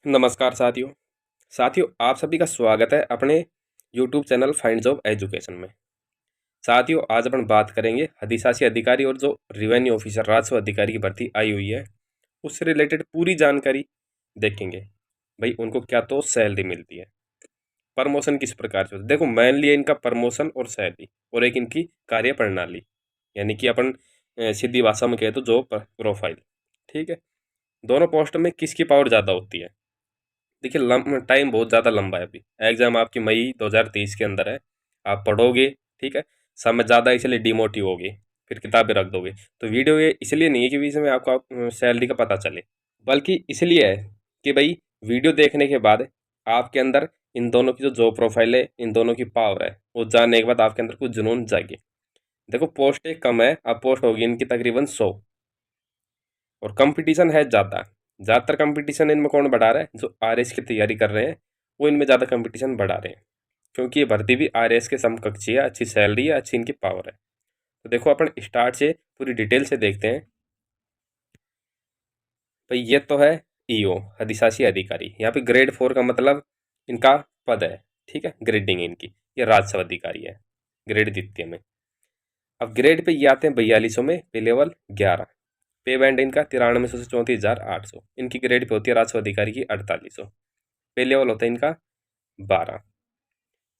नमस्कार साथियों आप सभी का स्वागत है अपने YouTube channel find job education में। साथियों आज अपन बात करेंगे अधिशासी अधिकारी और जो रिवेन्यू ऑफिसर राजस्व अधिकारी की भर्ती आई हुई है उससे रिलेटेड पूरी जानकारी देखेंगे। भाई उनको क्या तो सैलरी मिलती है, प्रमोशन किस प्रकार से होता है। देखो मेनली इनका प्रमोशन और सैलरी और एक इनकी कार्य प्रणाली, यानी कि अपन सीधी भाषा में कहे तो जॉब प्रोफाइल। ठीक है, दोनों पोस्ट में किसकी पावर ज़्यादा होती है। देखिए टाइम बहुत ज़्यादा लंबा है, अभी एग्ज़ाम आपकी मई 2023 के अंदर है। आप पढ़ोगे, ठीक है, समय ज़्यादा इसलिए डिमोटिव होगे, फिर किताबें रख दोगे। तो वीडियो ये इसलिए नहीं है कि बीच में आपको सैलरी का पता चले, बल्कि इसलिए है कि भाई वीडियो देखने के बाद आपके अंदर इन दोनों की जो जॉब प्रोफाइल है, इन दोनों की पावर है, वो जानने के बाद आपके अंदर कुछ जुनून जागे। देखो पोस्ट एक कम है, अब पोस्ट होगी इनकी तकरीबन 100 और कंपटीशन है ज़्यादा। ज़्यादातर कंपटीशन इनमें कौन बढ़ा रहा है, जो आरएस की तैयारी कर रहे हैं वो इनमें ज़्यादा कंपटीशन बढ़ा रहे हैं, क्योंकि ये भर्ती भी आरएस के समकक्षी है, अच्छी सैलरी है, अच्छी इनकी पावर है। तो देखो अपन स्टार्ट से पूरी डिटेल से देखते हैं। भाई ये तो है ईओ अधिशासी अधिकारी, यहाँ पे ग्रेड 4 का मतलब इनका पद है। ठीक है, ग्रेडिंग इनकी, ये राजस्व अधिकारी है ग्रेड द्वितीय में। अब ग्रेड पे ये आते हैं 4200 में, पे लेवल 11, पे बैंड इनका 9300 से 34,800। इनकी ग्रेड पे होती है राजस्व अधिकारी की 4800, पे लेवल होता है इनका 12।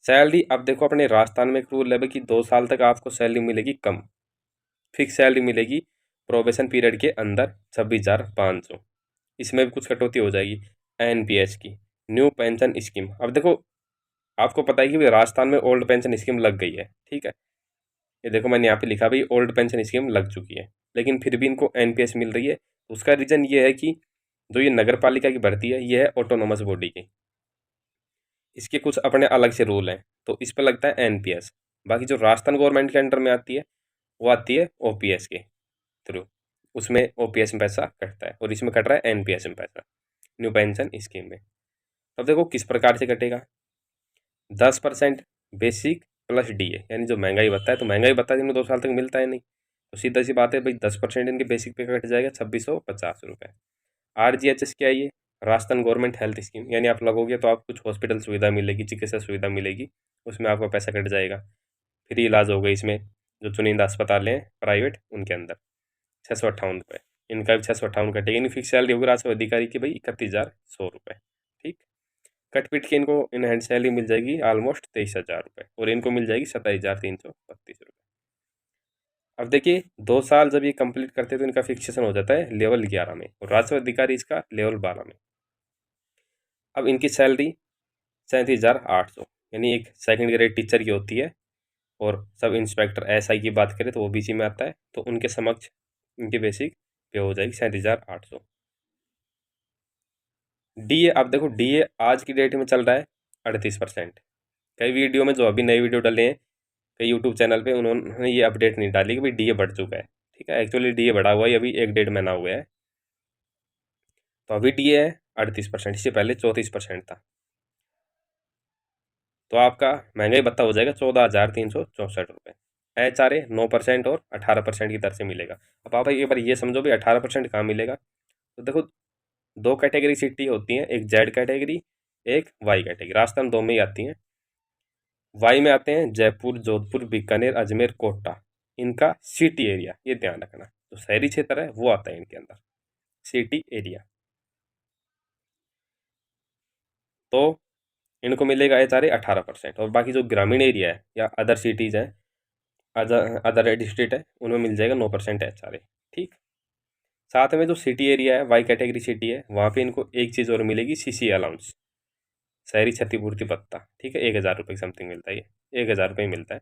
सैलरी अब देखो अपने राजस्थान में एक रूल है कि 2 साल तक आपको सैलरी मिलेगी कम, फिक्स सैलरी मिलेगी प्रोबेशन पीरियड के अंदर 26,500। इसमें भी कुछ कटौती हो जाएगी। एनपीएस की न्यू पेंशन स्कीम, अब देखो आपको पता है कि भाई राजस्थान में ओल्ड पेंशन स्कीम लग गई है। ठीक है, ये देखो मैंने यहाँ पे लिखा भाई ओल्ड पेंशन स्कीम लग चुकी है, लेकिन फिर भी इनको एनपीएस मिल रही है। उसका रीज़न ये है कि जो ये नगर पालिका की भर्ती है ये है ऑटोनोमस बॉडी की, इसके कुछ अपने अलग से रूल हैं, तो इस पर लगता है एनपीएस। बाकी जो राजस्थान गवर्नमेंट के अंडर में आती है वो आती है ओपीएस के थ्रू, उसमें ओपीएस में पैसा कटता है और इसमें कट रहा है एनपीएस में पैसा, न्यू पेंशन स्कीम में। अब देखो किस प्रकार से कटेगा। 10% बेसिक प्लस डीए, यानी जो महंगाई भत्ता है, तो महंगाई भत्ता इनमें 2 साल तक मिलता है नहीं, तो सीधा सी बात है भाई 10% इनके बेसिक पे कट जाएगा 2650 रुपये। आरजीएचएस क्या है ये, राजस्थान गवर्नमेंट हेल्थ स्कीम, यानी आप लगोगे तो आप कुछ हॉस्पिटल सुविधा मिलेगी, चिकित्सा सुविधा मिलेगी, उसमें आपका पैसा कट जाएगा। फ्री इलाज होगा इसमें, जो चुनिंदा अस्पताल हैं प्राइवेट उनके अंदर 658 रुपये, इनका भी 658 कटेगा। इनकी फिक्स सैलरी होगी राजस्व अधिकारी की भाई 31,100 रुपये। ठीक, कट पीट के इनको इन हैंड सैलरी मिल जाएगी ऑलमोस्ट 23,000 रुपये और इनको मिल जाएगी 27,332 रुपये। अब देखिए 2 साल जब ये कंप्लीट करते हैं तो इनका फिक्सेशन हो जाता है लेवल 11 में और राजस्व अधिकारी इसका लेवल 12 में। अब इनकी सैलरी 37,800, यानी एक सेकंड ग्रेड टीचर की होती है, और सब इंस्पेक्टर एसआई की बात करें तो वो बीसी में आता है, तो उनके समक्ष इनकी बेसिक पे हो जाएगी 37,800। डीए, अब देखो डीए आज की डेट में चल रहा है 38%। कई वीडियो में जो अभी नए वीडियो डाले हैं कई यूट्यूब चैनल पे, उन्होंने ये अपडेट नहीं डाली कि भाई डीए बढ़ चुका है। ठीक है, एक्चुअली डीए बढ़ा हुआ है अभी 1 डेढ़ महीना हुआ है, तो अभी डीए है 38%, इससे पहले 34% था। तो आपका महंगाई भत्ता हो जाएगा 14,364 रुपये। HRA 9% और 18% की दर से मिलेगा। अब आप एक बार ये समझो भाई 18% कहाँ मिलेगा। तो देखो 2 कैटेगरी सिटी होती हैं, एक जेड कैटेगरी, एक वाई कैटेगरी। राजस्थान 2 में ही आती हैं। वाई में आते हैं जयपुर, जोधपुर, बीकानेर, अजमेर, कोटा। इनका सिटी एरिया, ये ध्यान रखना, जो शहरी क्षेत्र है वो आता है इनके अंदर सिटी एरिया। तो इनको मिलेगा HRA 18%, और बाकी जो ग्रामीण एरिया है या अदर सिटीज़ हैं, अदर डिस्ट्रिक्ट है, उनमें मिल जाएगा 9% HRA। ठीक, साथ में जो सिटी एरिया है, वाई कैटेगरी सिटी है, वहाँ पे इनको एक चीज़ और मिलेगी, सीसी अलाउंस, शहरी क्षतिपूर्ति भत्ता। ठीक है, 1,000 रुपये समथिंग मिलता है, ये 1,000 रुपये मिलता है।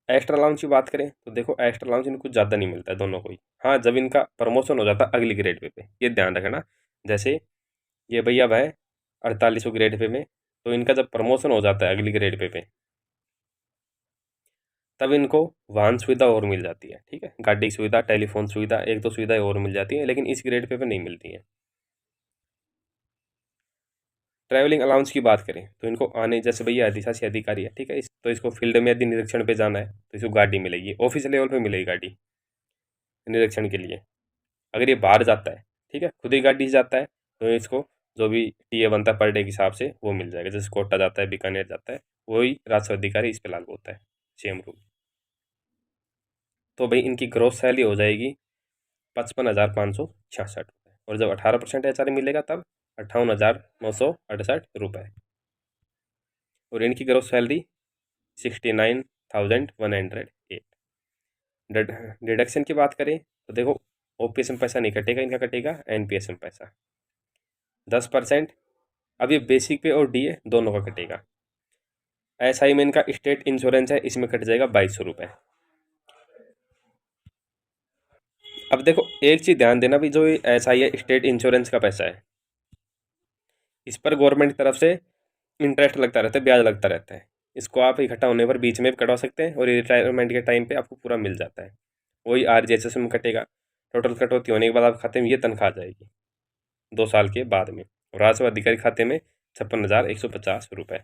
एक्स्ट्रा अलाउंस की बात करें तो देखो एक्स्ट्रा अलाउंस इनको ज़्यादा नहीं मिलता है दोनों को ही। हाँ, जब इनका प्रमोशन हो जाता है अगली ग्रेड पे ये ध्यान रखना। जैसे ये भैया अब है 4800 ग्रेड पे में, तो इनका जब प्रमोशन हो जाता है अगली ग्रेड पे तब इनको वाहन सुविधा और मिल जाती है। ठीक है, गाड़ी की सुविधा, टेलीफोन सुविधा, एक दो सुविधाएं और मिल जाती हैं, लेकिन इस ग्रेड पे नहीं मिलती हैं। ट्रैवलिंग अलाउंस की बात करें तो इनको आने, जैसे भैया अधिशासी अधिकारी है, ठीक है, तो इसको फील्ड में यदि निरीक्षण पे जाना है तो इसको गाड़ी मिलेगी, ऑफिस लेवल पे मिलेगी गाड़ी निरीक्षण के लिए। अगर ये बाहर जाता है, ठीक है, खुद ही गाड़ी से जाता है, तो इसको जो भी टीए बनता है पर डे के हिसाब से वो मिल जाएगा। जैसे कोटा जाता है, बीकानेर जाता है, वही राजस्व अधिकारी इस पर लागू होता है, सेम रूल। तो भाई इनकी ग्रोथ सैलरी हो जाएगी 55,566 रुपये, और जब 18% एच मिलेगा तब 58,968 रुपये, और इनकी ग्रोथ सैलरी 69,108। डिडक्शन की बात करें तो देखो, ओपीएस में पैसा नहीं कटेगा, इनका कटेगा एनपीएस में पैसा 10%। अब ये बेसिक पे और डीए दोनों का कटेगा। एसआई में इनका स्टेट इंश्योरेंस है, इसमें कट जाएगा 2200 रुपये। अब देखो एक चीज ध्यान देना भी, जो एसआई है स्टेट इंश्योरेंस का पैसा है, इस पर गवर्नमेंट की तरफ से इंटरेस्ट लगता रहता है, ब्याज लगता रहता है। इसको आप इकट्ठा होने पर बीच में भी कटवा सकते हैं, और रिटायरमेंट के टाइम पे आपको पूरा मिल जाता है। वही आरजीएसएस में कटेगा। टोटल कटौती होने के बाद आपके खाते में ये तनख्वाह आ जाएगी 2 साल के बाद में, और राजस्व अधिकारी खाते में 56,150 रुपये।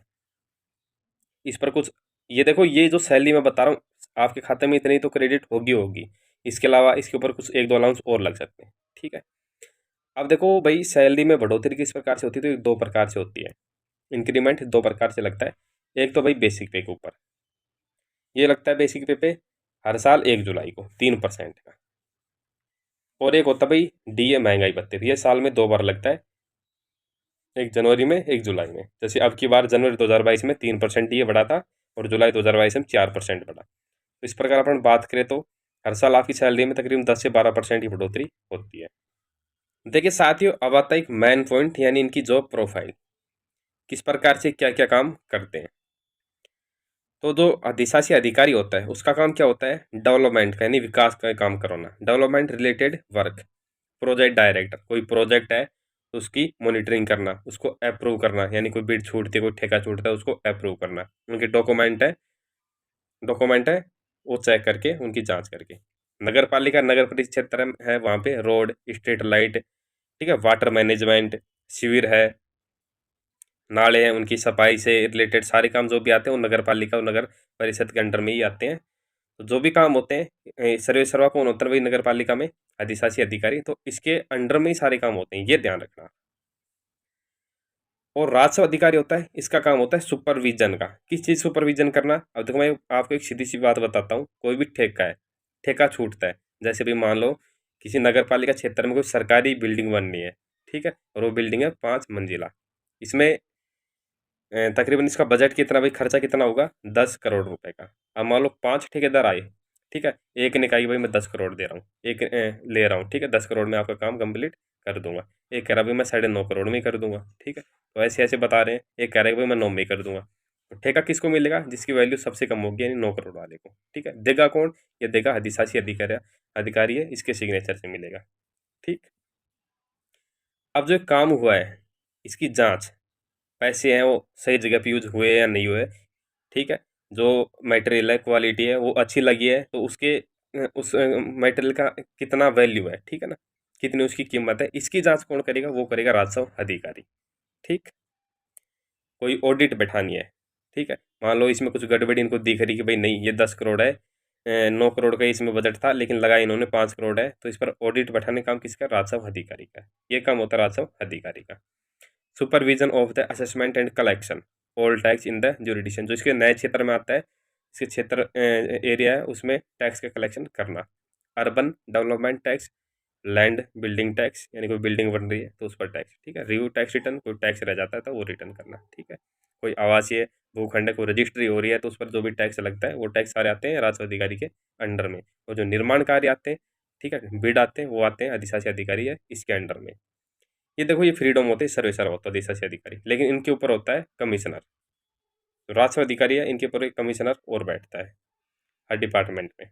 इस पर कुछ ये देखो, ये जो सैलरी मैं बता रहा हूँ आपके खाते में इतनी तो क्रेडिट होगी होगी, इसके अलावा इसके ऊपर कुछ 1-2 अलाउंस और लग सकते हैं, ठीक है। अब देखो भाई, सैलरी में बढ़ोतरी किस प्रकार से होती है, तो 2 प्रकार से होती है। इंक्रीमेंट 2 प्रकार से लगता है। एक तो भाई बेसिक पे के ऊपर, ये लगता है बेसिक पे हर साल 1 जुलाई को 3% का। और एक होता है भाई डीए महंगाई भत्ते, ये साल में 2 बार लगता है, 1 जनवरी में, 1 जुलाई में। जैसे अब की बार जनवरी 2022 में 3% डीए बढ़ा था, और जुलाई 2022 में 4% बढ़ा। तो इस प्रकार अपन बात करें तो हर साल आपकी सैलरी में तकरीबन 10 से 12% की बढ़ोतरी होती है। देखिए साथियों, अब आता है एक मेन पॉइंट, यानी इनकी जॉब प्रोफाइल, किस प्रकार से क्या क्या काम करते हैं। तो जो अधिशासी अधिकारी होता है उसका काम क्या होता है, डेवलपमेंट का यानी विकास का काम करवाना, development related work. Project director, कोई प्रोजेक्ट है तो उसकी मॉनिटरिंग करना, उसको अप्रूव करना, यानी कोई बिड छूटती है, कोई ठेका छूटता है, उसको अप्रूव करना। उनके डॉक्यूमेंट है वो चेक करके उनकी जांच करके। नगर पालिका, नगर परिक्षेत्र है, वहाँ पे रोड, स्ट्रीट लाइट, ठीक है, वाटर मैनेजमेंट, शिविर है, नाले हैं, उनकी सफाई से रिलेटेड सारे काम जो भी आते हैं वो नगर पालिका और नगर परिषद के अंडर में ही आते हैं। तो जो भी काम होते हैं, सर्वे सर्वा कौन होता है भाई नगर पालिका में, अधिशासी अधिकारी, तो इसके अंडर में ही सारे काम होते हैं, ये ध्यान रखना। और राजस्व अधिकारी होता है, इसका काम होता है सुपरविजन का। किस चीज़ सुपरविजन करना, अब देखो मैं आपको एक सीधी सी बात बताता हूँ। कोई भी ठेका है, ठेका छूटता है, जैसे भी मान लो किसी नगर पालिका क्षेत्र में कोई सरकारी बिल्डिंग बननी है, ठीक है, और वो बिल्डिंग है 5 मंजिला। इसमें तकरीबन इसका बजट कितना भाई, खर्चा कितना होगा, 10 करोड़ रुपए का। अब मान लो 5 ठेकेदार आए, ठीक है, एक ने कहा कि भाई मैं 10 करोड़ दे रहा हूँ, एक ले रहा हूँ, ठीक है, 10 करोड़ में आपका काम कंप्लीट कर दूंगा। एक कह रहा भाई मैं 9.5 करोड़ में ही कर दूंगा, ठीक है। तो ऐसे ऐसे बता रहे हैं, एक कह रहा है भाई मैं 9 में ही कर दूंगा। तो ठेका किसको मिलेगा, जिसकी वैल्यू सबसे कम होगी, यानी 9 करोड़ वाले को, ठीक है। देगा कौन, ये देगा अधिशासी अधिकारी है, इसके सिग्नेचर से मिलेगा, ठीक। अब जो काम हुआ है इसकी जांच, पैसे हैं वो सही जगह पे यूज हुए या नहीं हुए, ठीक है। जो मटेरियल है, क्वालिटी है, वो अच्छी लगी है तो उसके उस मटेरियल का कितना वैल्यू है, ठीक है ना, कितनी उसकी कीमत है, इसकी जांच कौन करेगा, वो करेगा राजस्व अधिकारी, ठीक। कोई ऑडिट बैठानी है, ठीक है, मान लो इसमें कुछ गड़बड़ी इनको दिख रही कि भाई नहीं ये 10 करोड़ है, 9 करोड़ का इसमें बजट था लेकिन लगा इन्होंने 5 करोड़ है, तो इस पर ऑडिट बैठाने का काम किसका, राजस्व अधिकारी का। ये काम होता है राजस्व अधिकारी का। Supervision of the assessment and collection all tax in the jurisdiction, जो इसके नए क्षेत्र में आता है, इसके क्षेत्र एरिया है उसमें टैक्स का कलेक्शन करना। Urban development tax, land building tax, यानी कोई बिल्डिंग बन रही है तो उस पर टैक्स, ठीक है। रिव्यू टैक्स रिटर्न, कोई टैक्स रह जाता है तो वो रिटर्न करना, ठीक है। कोई आवासीय भूखंड, कोई रजिस्ट्री हो रही है तो उस पर जो भी टैक्स लगता है वो टैक्स सारे आते हैं राजस्व अधिकारी के अंडर में। और जो निर्माण कार्य आते हैं, ठीक है, बिड आते हैं, वो आते हैं अधिशासी अधिकारी है इसके अंडर में। ये देखो ये फ्रीडम होते हैं, सर्वे सर्वा होता है अधिशासी अधिकारी, लेकिन इनके ऊपर होता है कमिश्नर। जो राजस्व अधिकारी है इनके ऊपर एक कमिश्नर और बैठता है हर डिपार्टमेंट में।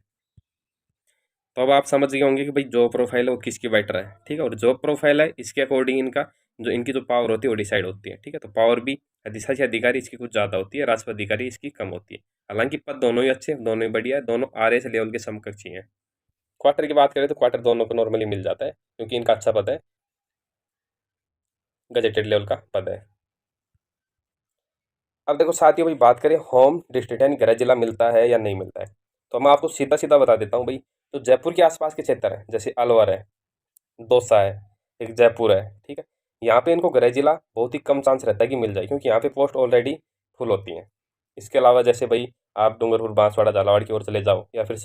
तो अब आप समझ गए होंगे कि भाई जॉब प्रोफाइल है वो किसकी बेटर है, ठीक है। और जॉब प्रोफाइल है इसके अकॉर्डिंग इनकी जो पावर होती है वो डिसाइड होती है, ठीक है। तो पावर भी अधिशासी अधिकारी इसकी कुछ ज़्यादा होती है, राजस्व अधिकारी इसकी कम होती है। हालांकि पद दोनों ही अच्छे, दोनों ही बढ़िया है, दोनों आरएस लेवल के समकक्षी हैं। क्वार्टर की बात करें तो क्वार्टर दोनों को नॉर्मली मिल जाता है, क्योंकि इनका अच्छा पद है, गजेटेड लेवल का पद है। अब देखो साथियों, भाई बात करें होम डिस्ट्रिक्ट यानी गृह जिला मिलता है या नहीं मिलता है, तो मैं आपको सीधा सीधा बता देता हूँ भाई। तो जयपुर के आसपास के क्षेत्र है, जैसे अलवर है, दौसा है, एक जयपुर है, ठीक है, यहाँ पे इनको गृह जिला बहुत ही कम चांस रहता है कि मिल जाए, क्योंकि यहाँ पे पोस्ट ऑलरेडी फुल होती हैं। इसके अलावा जैसे भाई आप डूंगरपुर, बांसवाड़ा, झालावाड़ की ओर चले जाओ, या फिर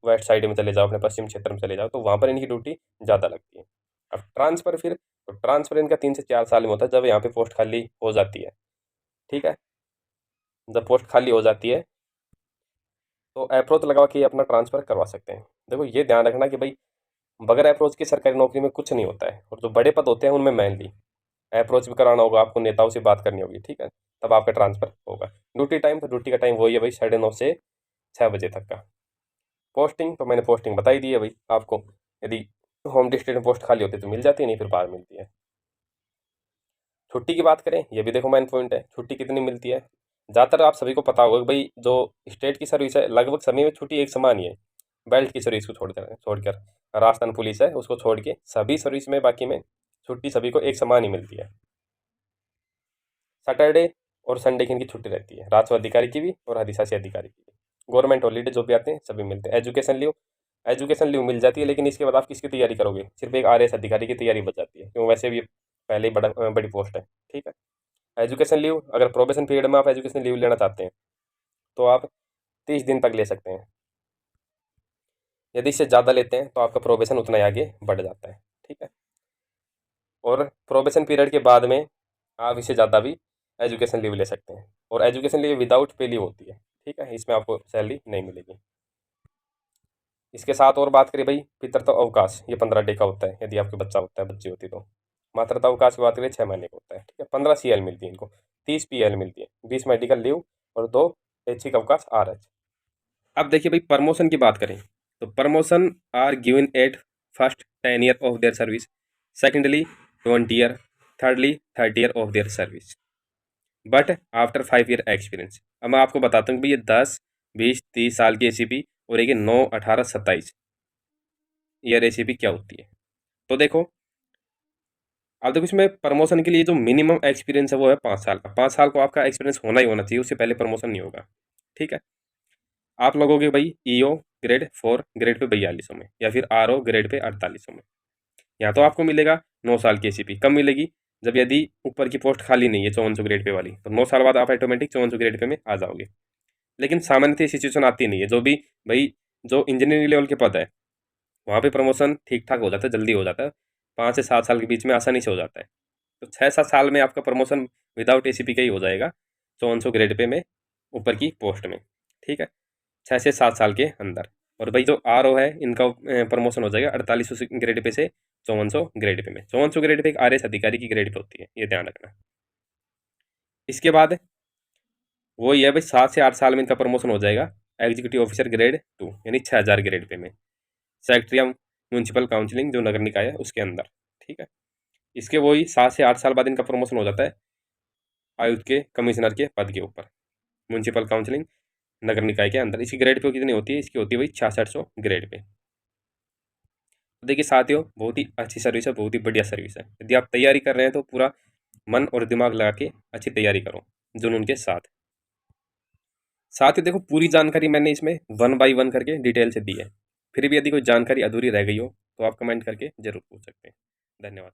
वेस्ट साइड में चले जाओ, अपने पश्चिम क्षेत्र में चले जाओ, तो वहाँ पर इनकी ड्यूटी ज़्यादा लगती है। अब ट्रांसफ़र फिर, तो ट्रांसफ़र इनका 3 से 4 साल में होता है, जब यहाँ पे पोस्ट खाली हो जाती है। ठीक है, जब पोस्ट खाली हो जाती है तो अप्रोच लगवा के ये अपना ट्रांसफ़र करवा सकते हैं। देखो ये ध्यान रखना कि भाई बगैर अप्रोच के सरकारी नौकरी में कुछ नहीं होता है, और जो बड़े पद होते हैं उनमें मेनली अप्रोच भी कराना होगा, आपको नेताओं से बात करनी होगी, ठीक है, तब आपका ट्रांसफ़र होगा। ड्यूटी टाइम, तो ड्यूटी का टाइम वही है भाई, 9:30 से 6 बजे तक का। पोस्टिंग तो मैंने पोस्टिंग बताई दी है भाई आपको, यदि होम डिस्ट्रिक्ट में पोस्ट खाली होती है तो मिल जाती है, नहीं फिर बाहर मिलती है। छुट्टी की बात करें, ये भी देखो मेन पॉइंट है, छुट्टी कितनी मिलती है। ज़्यादातर आप सभी को पता होगा कि भाई जो स्टेट की सर्विस है लगभग सभी में छुट्टी एक समान ही है, बेल्ट की सर्विस को छोड़कर राजस्थान पुलिस है उसको छोड़ के सभी सर्विस में बाकी में छुट्टी सभी को एक समान ही मिलती है। सैटरडे और संडे की इनकी छुट्टी रहती है, राजस्व अधिकारी की भी और अधिशासी अधिकारी की भी। गवर्नमेंट हॉलीडे जो भी आते हैं सभी मिलते हैं। एजुकेशन लीव मिल जाती है, लेकिन इसके बाद आप किसकी तैयारी करोगे, सिर्फ एक आरएएस अधिकारी की तैयारी बच जाती है, क्योंकि वैसे भी पहले ही बड़ी पोस्ट है। ठीक है, एजुकेशन लीव अगर प्रोबेशन पीरियड में आप एजुकेशन लीव लेना चाहते हैं तो आप 30 दिन तक ले सकते हैं। यदि इससे ज़्यादा लेते हैं तो आपका प्रोबेशन उतना ही आगे बढ़ जाता है। ठीक है, और प्रोबेशन पीरियड के बाद में आप इससे ज़्यादा भी एजुकेशन लीव ले सकते हैं, और education leave without pay leave होती है। ठीक है, इसमें आपको सैलरी नहीं मिलेगी। इसके साथ और बात करें भाई, पितृत्व अवकाश, ये 15 डे का होता है यदि आपके बच्चा होता है, बच्ची होती तो। मातृत्व अवकाश की बात करें 6 महीने का होता है। ठीक है, 15 CL मिलती है इनको, 30 PL मिलती है, 20 मेडिकल लीव और 2 ऐच्छिक अवकाश RH। अब देखिए भाई प्रमोशन की बात करें तो promotion are given at first 10 year of their service, secondly 20 year, thirdly 30 year of their service, but after 5 year experience. अब मैं आपको बताता हूँ कि ये 10, 20, 30 साल की ACP और एक 9, 18, 27 ईयर ACP क्या होती है। तो देखो, अब देखो इसमें प्रमोशन के लिए जो मिनिमम एक्सपीरियंस है वो है 5 साल का। 5 साल को आपका एक्सपीरियंस होना ही होना चाहिए, उससे पहले प्रमोशन नहीं होगा। ठीक है, आप लगोगे भाई EO ग्रेड 4 ग्रेड पे 4200 में, या फिर RO ग्रेड पे 4800 में। यहाँ तो आपको मिलेगा 9 साल की ACP। कब मिलेगी, जब यदि ऊपर की पोस्ट खाली नहीं है 5400 ग्रेड पे वाली, तो 9 साल बाद आप ऑटोमेटिक 5400 ग्रेड पे में आ जाओगे। लेकिन सामान्यतः सिचुएशन आती नहीं है, जो भी भाई जो इंजीनियरिंग लेवल के पद है वहाँ पे प्रमोशन ठीक ठाक हो जाता है, जल्दी हो जाता है, 5 से 7 साल के बीच में आसानी से हो जाता है। तो 6-7 साल में आपका प्रमोशन विदाउट ACP का ही हो जाएगा 5400 ग्रेड पे में ऊपर की पोस्ट में। ठीक है, 6 से 7 साल के अंदर। और भाई जो RO है इनका प्रमोशन हो जाएगा 4800 ग्रेड पे से 5400 ग्रेड पे में। 5400 ग्रेड पे एक RS अधिकारी की ग्रेड पे होती है, ये ध्यान रखना। इसके बाद वो ये भाई 7 से 8 साल में इनका प्रमोशन हो जाएगा एग्जीक्यूटिव ऑफिसर ग्रेड 2, यानी 6000 ग्रेड पे में, सेक्रेटरी ऑफ म्यूनसिपल काउंसिलिंग जो नगर निकाय है उसके अंदर। ठीक है, इसके वही 7 से 8 साल बाद इनका प्रमोशन हो जाता है आयुक्त के कमिश्नर के पद के ऊपर, म्यूनसिपल काउंसिलिंग नगर निकाय के अंदर। इसकी ग्रेड पे कितनी होती है, इसकी होती है भाई 6600 ग्रेड पे। तो देखिए साथियों, बहुत ही अच्छी सर्विस है, बहुत ही बढ़िया सर्विस है। यदि आप तैयारी कर रहे हैं तो पूरा मन और दिमाग लगा के अच्छी तैयारी करो जुनून के साथ। साथ ही देखो पूरी जानकारी मैंने इसमें 1 बाय 1 करके डिटेल से दी है। फिर भी यदि कोई जानकारी अधूरी रह गई हो तो आप कमेंट करके जरूर पूछ सकते हैं। धन्यवाद।